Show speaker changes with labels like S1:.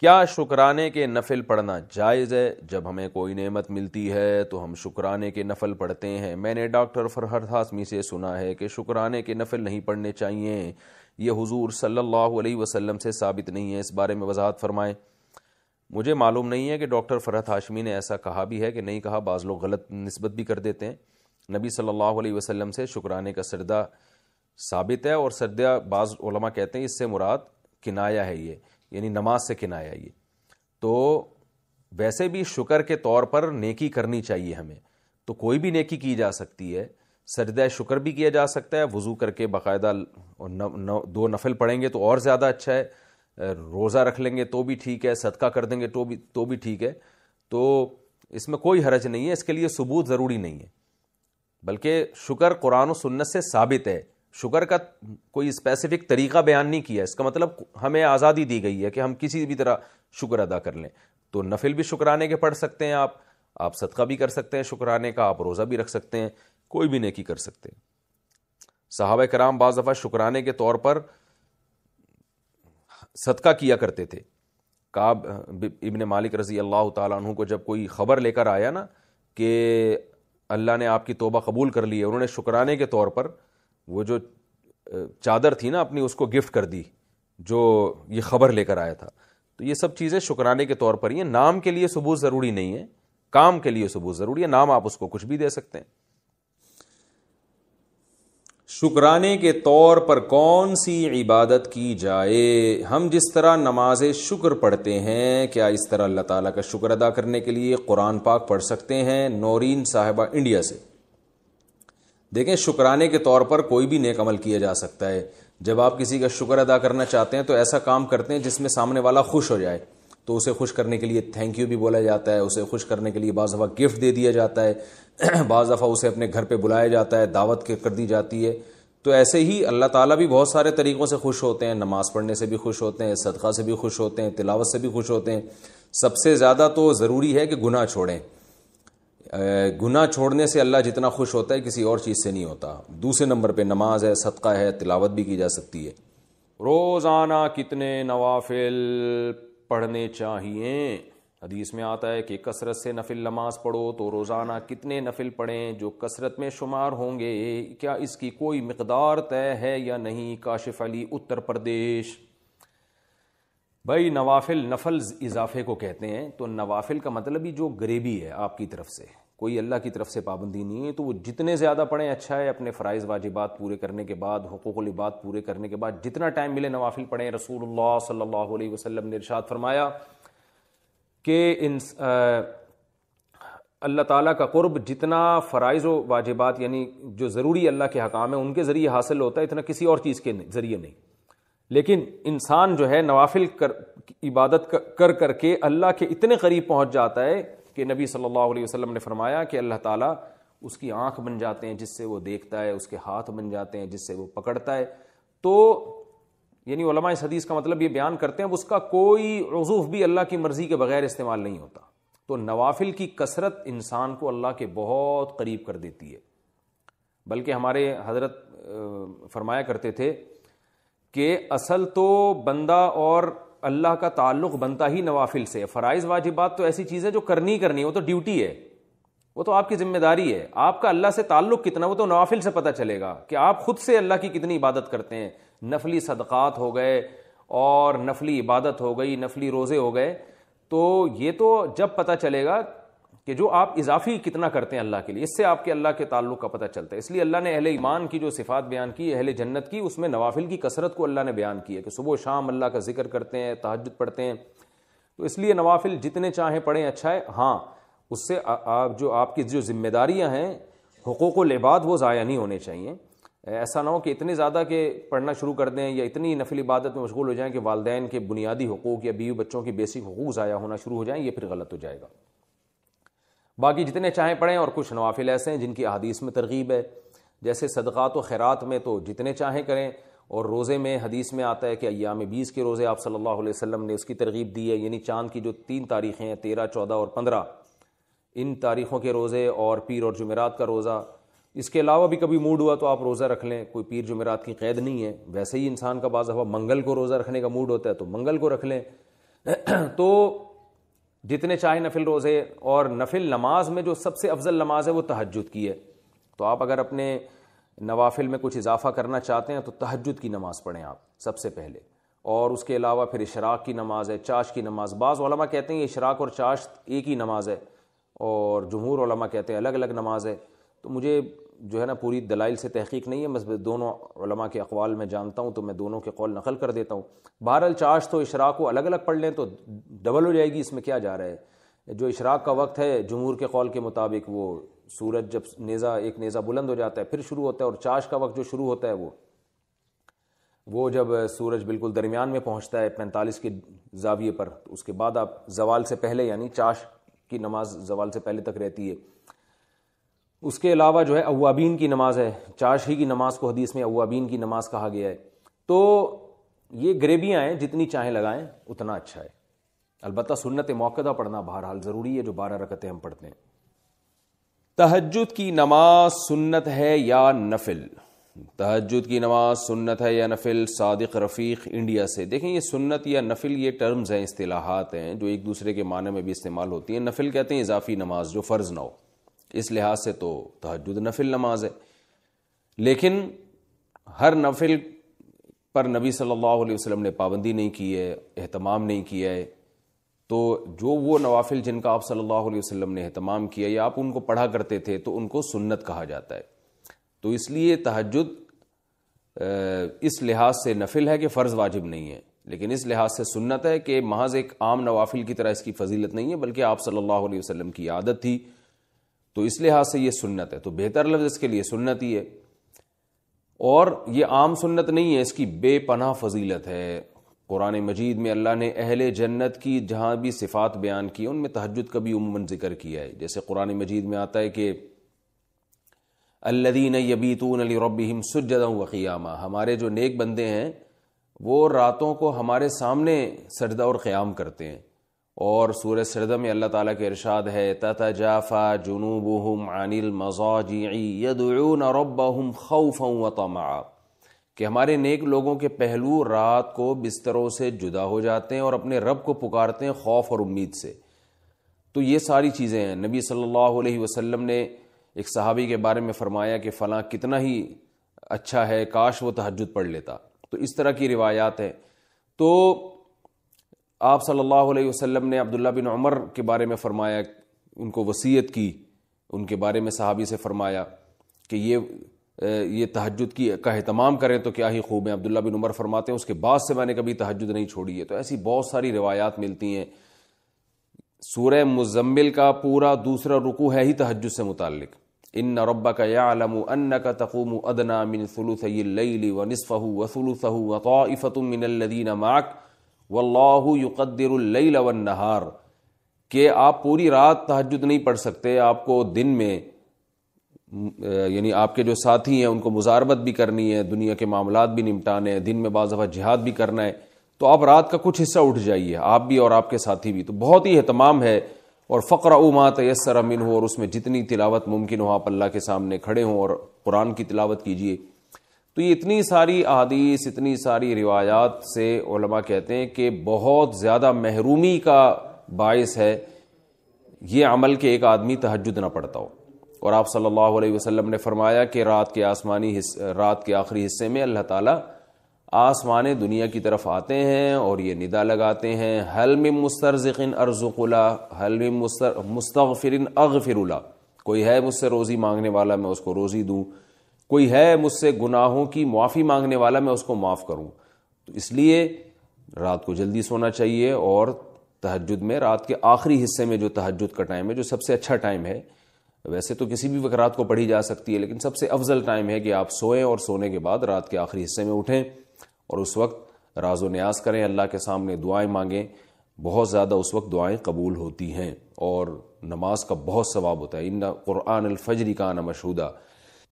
S1: کیا شکرانے کے نفل پڑھنا جائز ہے؟ جب ہمیں کوئی نعمت ملتی ہے تو ہم شکرانے کے نفل پڑھتے ہیں۔ میں نے ڈاکٹر فرحت ہاشمی سے سنا ہے کہ شکرانے کے نفل نہیں پڑھنے چاہیے، یہ حضور صلی اللہ علیہ وسلم سے ثابت نہیں ہے، اس بارے میں وضاحت فرمائیں۔ مجھے معلوم نہیں ہے کہ ڈاکٹر فرحت ہاشمی نے ایسا کہا بھی ہے کہ نہیں کہا، بعض لوگ غلط نسبت بھی کر دیتے ہیں۔ نبی صلی اللہ علیہ وسلم سے شکرانے کا سجدہ ثابت ہے، اور سجدہ بعض علماء کہتے ہیں اس سے مراد کنایا ہے، یہ یعنی نماز سے کنایا یہ۔ تو ویسے بھی شکر کے طور پر نیکی کرنی چاہیے ہمیں، تو کوئی بھی نیکی کی جا سکتی ہے، سجدہ شکر بھی کیا جا سکتا ہے، وضو کر کے باقاعدہ دو نفل پڑھیں گے تو اور زیادہ اچھا ہے، روزہ رکھ لیں گے تو بھی ٹھیک ہے، صدقہ کر دیں گے تو بھی ٹھیک ہے، تو اس میں کوئی حرج نہیں ہے، اس کے لیے ثبوت ضروری نہیں ہے، بلکہ شکر قرآن و سنت سے ثابت ہے۔ شکر کا کوئی اسپیسیفک طریقہ بیان نہیں کیا، اس کا مطلب ہمیں آزادی دی گئی ہے کہ ہم کسی بھی طرح شکر ادا کر لیں۔ تو نفل بھی شکرانے کے پڑھ سکتے ہیں آپ صدقہ بھی کر سکتے ہیں شکرانے کا، آپ روزہ بھی رکھ سکتے ہیں، کوئی بھی نیکی کر سکتے ہیں۔ صحابہ کرام بعض دفعہ شکرانے کے طور پر صدقہ کیا کرتے تھے۔ کعب ابن مالک رضی اللہ تعالیٰ عنہ کو جب کوئی خبر لے کر آیا نا کہ اللہ نے آپ کی توبہ قبول کر لی ہے، انہوں نے شکرانے کے طور پر وہ جو چادر تھی نا اپنی، اس کو گفٹ کر دی جو یہ خبر لے کر آیا تھا۔ تو یہ سب چیزیں شکرانے کے طور پر ہی ہیں، نام کے لیے ثبوت ضروری نہیں ہے، کام کے لیے ثبوت ضروری ہے، نام آپ اس کو کچھ بھی دے سکتے ہیں۔ شکرانے کے طور پر کون سی عبادت کی جائے؟ ہم جس طرح نماز شکر پڑھتے ہیں، کیا اس طرح اللہ تعالیٰ کا شکر ادا کرنے کے لیے قرآن پاک پڑھ سکتے ہیں؟ نورین صاحبہ انڈیا سے۔ دیکھیں، شکرانے کے طور پر کوئی بھی نیک عمل کیا جا سکتا ہے۔ جب آپ کسی کا شکر ادا کرنا چاہتے ہیں تو ایسا کام کرتے ہیں جس میں سامنے والا خوش ہو جائے، تو اسے خوش کرنے کے لیے تھینک یو بھی بولا جاتا ہے، اسے خوش کرنے کے لیے بعض دفعہ گفٹ دے دیا جاتا ہے، بعض دفعہ اسے اپنے گھر پہ بلایا جاتا ہے، دعوت کر دی جاتی ہے۔ تو ایسے ہی اللہ تعالیٰ بھی بہت سارے طریقوں سے خوش ہوتے ہیں، نماز پڑھنے سے بھی خوش ہوتے ہیں، صدقہ سے بھی خوش ہوتے ہیں، تلاوت سے بھی خوش ہوتے ہیں۔ سب سے زیادہ تو ضروری ہے کہ گناہ چھوڑیں۔ گناہ چھوڑنے سے اللہ جتنا خوش ہوتا ہے کسی اور چیز سے نہیں ہوتا۔ دوسرے نمبر پہ نماز ہے، صدقہ ہے، تلاوت بھی کی جا سکتی ہے۔ روزانہ کتنے نوافل پڑھنے چاہیے؟ حدیث میں آتا ہے کہ کثرت سے نفل نماز پڑھو، تو روزانہ کتنے نفل پڑھیں جو کثرت میں شمار ہوں گے؟ کیا اس کی کوئی مقدار طے ہے یا نہیں؟ کاشف علی، اتر پردیش۔ بھائی نوافل، نفل اضافے کو کہتے ہیں، تو نوافل کا مطلب ہی جو غریبی ہے آپ کی طرف سے، کوئی اللہ کی طرف سے پابندی نہیں ہے، تو وہ جتنے زیادہ پڑھیں اچھا ہے۔ اپنے فرائض واجبات پورے کرنے کے بعد، حقوق العباد پورے کرنے کے بعد جتنا ٹائم ملے نوافل پڑھیں۔ رسول اللہ صلی اللہ علیہ وسلم نے ارشاد فرمایا کہ اللہ تعالیٰ کا قرب جتنا فرائض و واجبات یعنی جو ضروری اللہ کے حکام ہیں ان کے ذریعے حاصل ہوتا ہے، اتنا کسی اور چیز کے ذریعے نہیں۔ لیکن انسان جو ہے نوافل عبادت کر کر کے اللہ کے اتنے قریب پہنچ جاتا ہے کہ نبی صلی اللہ علیہ وسلم نے فرمایا کہ اللہ تعالیٰ اس کی آنکھ بن جاتے ہیں جس سے وہ دیکھتا ہے، اس کے ہاتھ بن جاتے ہیں جس سے وہ پکڑتا ہے۔ تو یعنی علماء اس حدیث کا مطلب یہ بیان کرتے ہیں اس کا کوئی عضو بھی اللہ کی مرضی کے بغیر استعمال نہیں ہوتا۔ تو نوافل کی کثرت انسان کو اللہ کے بہت قریب کر دیتی ہے۔ بلکہ ہمارے حضرت فرمایا کرتے تھے کہ اصل تو بندہ اور اللہ کا تعلق بنتا ہی نوافل سے۔ فرائض واجبات تو ایسی چیز ہے جو کرنی ہے، وہ تو ڈیوٹی ہے، وہ تو آپ کی ذمہ داری ہے۔ آپ کا اللہ سے تعلق کتنا وہ تو نوافل سے پتہ چلے گا کہ آپ خود سے اللہ کی کتنی عبادت کرتے ہیں۔ نفلی صدقات ہو گئے اور نفلی عبادت ہو گئی، نفلی روزے ہو گئے، تو یہ تو جب پتہ چلے گا کہ جو آپ اضافی کتنا کرتے ہیں اللہ کے لیے، اس سے آپ کے اللہ کے تعلق کا پتہ چلتا ہے۔ اس لیے اللہ نے اہل ایمان کی جو صفات بیان کی، اہل جنت کی، اس میں نوافل کی کثرت کو اللہ نے بیان کی ہے کہ صبح و شام اللہ کا ذکر کرتے ہیں، تہجد پڑھتے ہیں۔ تو اس لیے نوافل جتنے چاہیں پڑھیں اچھا ہے۔ ہاں، اس سے آپ کی جو ذمہ داریاں ہیں، حقوق العباد، وہ ضائع نہیں ہونے چاہیے۔ ایسا نہ ہو کہ اتنے زیادہ کہ پڑھنا شروع کر دیں یا اتنی نفل عبادت میں مشغول ہو جائیں کہ والدین کے بنیادی حقوق یا بیوی بچوں کی بیسک حقوق ضائع ہونا شروع ہو جائیں، یہ پھر غلط ہو جائے گا۔ باقی جتنے چاہیں پڑھیں، اور کچھ نوافل ایسے ہیں جن کی احادیث میں ترغیب ہے، جیسے صدقات و خیرات میں تو جتنے چاہیں کریں، اور روزے میں حدیث میں آتا ہے کہ ایام 20 کے روزے آپ صلی اللہ علیہ وسلم نے اس کی ترغیب دی ہے، یعنی چاند کی جو 3 تاریخیں ہیں، 13، 14 اور 15، ان تاریخوں کے روزے اور پیر اور جمعرات کا روزہ۔ اس کے علاوہ بھی کبھی موڈ ہوا تو آپ روزہ رکھ لیں، کوئی پیر جمعرات کی قید نہیں ہے۔ ویسے ہی انسان کا بعض دفعہ منگل کو روزہ رکھنے کا موڈ ہوتا ہے تو منگل کو رکھ لیں۔ تو جتنے چاہے نفل روزے، اور نفل نماز میں جو سب سے افضل نماز ہے وہ تہجد کی ہے. تو آپ اگر اپنے نوافل میں کچھ اضافہ کرنا چاہتے ہیں تو تہجد کی نماز پڑھیں آپ سب سے پہلے. اور اس کے علاوہ پھر اشراق کی نماز ہے، چاش کی نماز. بعض علماء کہتے ہیں اشراق اور چاش ایک ہی نماز ہے، اور جمہور علماء کہتے ہیں الگ الگ نماز ہے. تو مجھے جو ہے نا پوری دلائل سے تحقیق نہیں ہے، بس دونوں علماء کے اقوال میں جانتا ہوں تو میں دونوں کے قول نقل کر دیتا ہوں. بہرحال چاش تو اشراق کو الگ الگ پڑھ لیں تو ڈبل ہو جائے گی، اس میں کیا جا رہا ہے. جو اشراق کا وقت ہے جمہور کے قول کے مطابق وہ سورج جب ایک نیزہ بلند ہو جاتا ہے پھر شروع ہوتا ہے، اور چاش کا وقت جو شروع ہوتا ہے وہ جب سورج بالکل درمیان میں پہنچتا ہے 45 کے زاویے پر، اس کے بعد آپ زوال سے پہلے، یعنی چاش کی نماز زوال سے پہلے تک رہتی ہے. اس کے علاوہ جو ہے اوابین کی نماز ہے، چاش ہی کی نماز کو حدیث میں اوابین کی نماز کہا گیا ہے. تو یہ گریبیاں ہیں، جتنی چاہیں لگائیں اتنا اچھا ہے. البتہ سنت موقدہ پڑھنا بہرحال ضروری ہے، جو 12 رکعتیں ہم پڑھتے ہیں. تہجد کی نماز سنت ہے یا نفل؟ تہجد کی نماز سنت ہے یا نفل؟ صادق رفیق انڈیا سے. دیکھیں یہ سنت یا نفل یہ ٹرمز ہیں، اصطلاحات ہیں جو ایک دوسرے کے معنی میں بھی استعمال ہوتی ہیں. نفل کہتے ہیں اضافی نماز جو فرض نہ ہو، اس لحاظ سے تو تہجد نفل نماز ہے. لیکن ہر نفل پر نبی صلی اللہ علیہ وسلم نے پابندی نہیں کی ہے، اہتمام نہیں کیا ہے. تو جو وہ نوافل جن کا آپ صلی اللہ علیہ وسلم نے اہتمام کیا یا آپ ان کو پڑھا کرتے تھے تو ان کو سنت کہا جاتا ہے. تو اس لیے تہجد اس لحاظ سے نفل ہے کہ فرض واجب نہیں ہے، لیکن اس لحاظ سے سنت ہے کہ محض ایک عام نوافل کی طرح اس کی فضیلت نہیں ہے، بلکہ آپ صلی اللہ علیہ وسلم کی عادت تھی، تو اس لحاظ سے یہ سنت ہے. تو بہتر لفظ اس کے لیے سنت ہی ہے، اور یہ عام سنت نہیں ہے، اس کی بے پناہ فضیلت ہے. قرآن مجید میں اللہ نے اہل جنت کی جہاں بھی صفات بیان کی ان میں تہجد کا بھی عموماً ذکر کیا ہے. جیسے قرآن مجید میں آتا ہے کہ الذین یبیتون لربہم سجدا وقیاما، ہمارے جو نیک بندے ہیں وہ راتوں کو ہمارے سامنے سجدہ اور قیام کرتے ہیں. اور سورہ سجدہ میں اللہ تعالیٰ کے ارشاد ہے تتجافی جنوبہم عن المضاجع یدعون ربہم خوفا وطمعا، کہ ہمارے نیک لوگوں کے پہلو رات کو بستروں سے جدا ہو جاتے ہیں اور اپنے رب کو پکارتے ہیں خوف اور امید سے. تو یہ ساری چیزیں ہیں. نبی صلی اللہ علیہ وسلم نے ایک صحابی کے بارے میں فرمایا کہ فلاں کتنا ہی اچھا ہے، کاش وہ تہجد پڑھ لیتا. تو اس طرح کی روایات ہیں. تو آپ صلی اللہ علیہ وسلم نے عبداللہ بن عمر کے بارے میں فرمایا، ان کو وصیت کی، ان کے بارے میں صحابی سے فرمایا کہ یہ تہجد کا اہتمام کریں تو کیا ہی خوب ہے. عبداللہ بن عمر فرماتے ہیں اس کے بعد سے میں نے کبھی تہجد نہیں چھوڑی ہے. تو ایسی بہت ساری روایات ملتی ہیں. سورہ مزمل کا پورا دوسرا رکوع ہے ہی تہجد سے متعلق. ان ربک یعلم انک تقوم ادنی من ثلثی اللیل ونصفہ وثلثہ وطائفۃ من الذین معک واللہ یقدر اللیل والنہار، کہ آپ پوری رات تہجد نہیں پڑھ سکتے، آپ کو دن میں یعنی آپ کے جو ساتھی ہیں ان کو مزاربت بھی کرنی ہے، دنیا کے معاملات بھی نمٹانے ہیں، دن میں بعض دفعہ جہاد بھی کرنا ہے، تو آپ رات کا کچھ حصہ اٹھ جائیے، آپ بھی اور آپ کے ساتھی بھی. تو بہت ہی اہتمام ہے. اور فقرؤوا ما تیسر منہ، اور اس میں جتنی تلاوت ممکن ہو آپ اللہ کے سامنے کھڑے ہوں اور قرآن کی تلاوت کیجیے. تو یہ اتنی ساری احادیث، اتنی ساری روایات سے علماء کہتے ہیں کہ بہت زیادہ محرومی کا باعث ہے یہ عمل کہ ایک آدمی تہجد نہ پڑھتا ہو. اور آپ صلی اللہ علیہ وسلم نے فرمایا کہ رات کے آخری حصے میں اللہ تعالیٰ آسمان دنیا کی طرف آتے ہیں اور یہ ندا لگاتے ہیں حل من مسترزق ارزق له، حل من مستغفر اغفر له، کوئی ہے مجھ سے روزی مانگنے والا میں اس کو روزی دوں، کوئی ہے مجھ سے گناہوں کی معافی مانگنے والا میں اس کو معاف کروں. تو اس لیے رات کو جلدی سونا چاہیے، اور تہجد میں رات کے آخری حصے میں جو تہجد کا ٹائم ہے جو سب سے اچھا ٹائم ہے، ویسے تو کسی بھی وقت رات کو پڑھی جا سکتی ہے لیکن سب سے افضل ٹائم ہے کہ آپ سوئیں اور سونے کے بعد رات کے آخری حصے میں اٹھیں اور اس وقت راز و نیاز کریں، اللہ کے سامنے دعائیں مانگیں. بہت زیادہ اس وقت دعائیں قبول ہوتی ہیں اور نماز کا بہت ثواب ہوتا ہے. ان قرآن الفجر کان مشہودا،